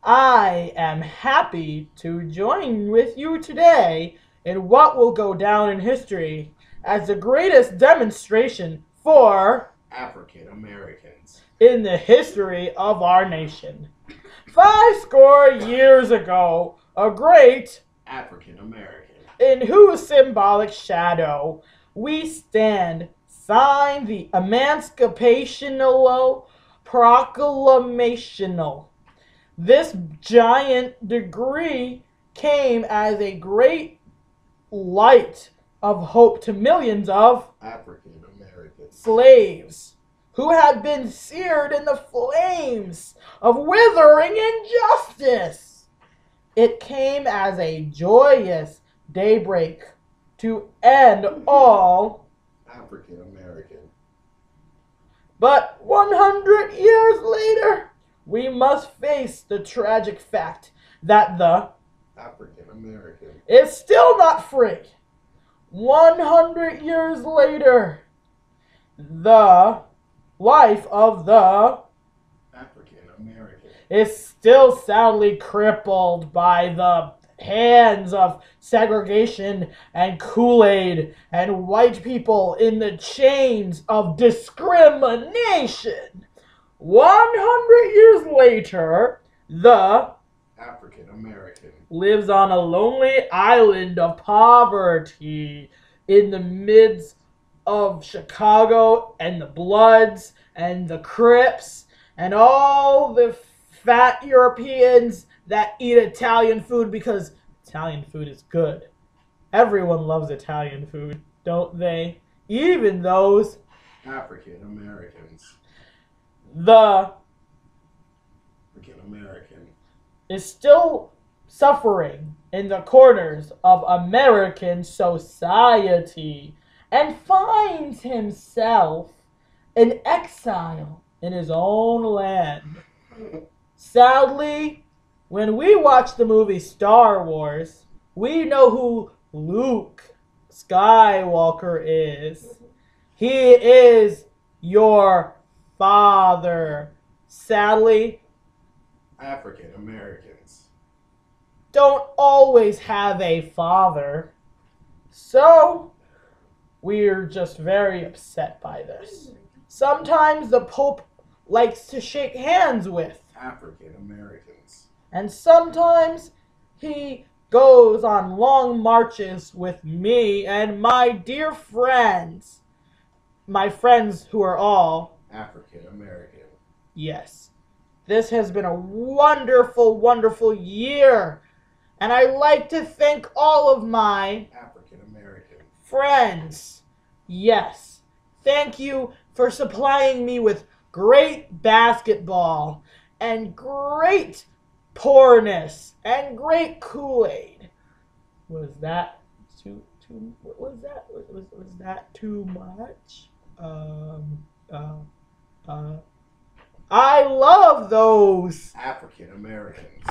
I am happy to join with you today in what will go down in history as the greatest demonstration for African Americans in the history of our nation. 50 years ago, a great African American in whose symbolic shadow we stand signed the Emancipational Proclamation. This giant degree came as a great light of hope to millions of African Americans slaves who had been seared in the flames of withering injustice. It came as a joyous daybreak to end all. African American But 100 years later, we must face the tragic fact that the African American is still not free. 100 years later, the life of the African American is still sadly crippled by the hands of segregation and Kool-Aid and white people in the chains of discrimination. 100 years later, the African American lives on a lonely island of poverty in the midst of Chicago and the Bloods and the Crips and all the fat Europeans that eat Italian food because Italian food is good. Everyone loves Italian food, don't they? Even those. African Americans The African American is still suffering in the corners of American society and finds himself in exile in his own land. Sadly, when we watch the movie Star Wars, we know who Luke Skywalker is. He is your father. Sadly, African Americans don't always have a father. So, we're just very upset by this. Sometimes the Pope likes to shake hands with, African Americans and sometimes he goes on long marches with me and my dear friends. My friends who are all, African American yes. This has been a wonderful, wonderful year. And I'd like to thank all of my African American friends. Yes. Thank you for supplying me with great basketball and great poorness and great Kool-Aid. Was that what was that? Was that too much? I love those. African Americans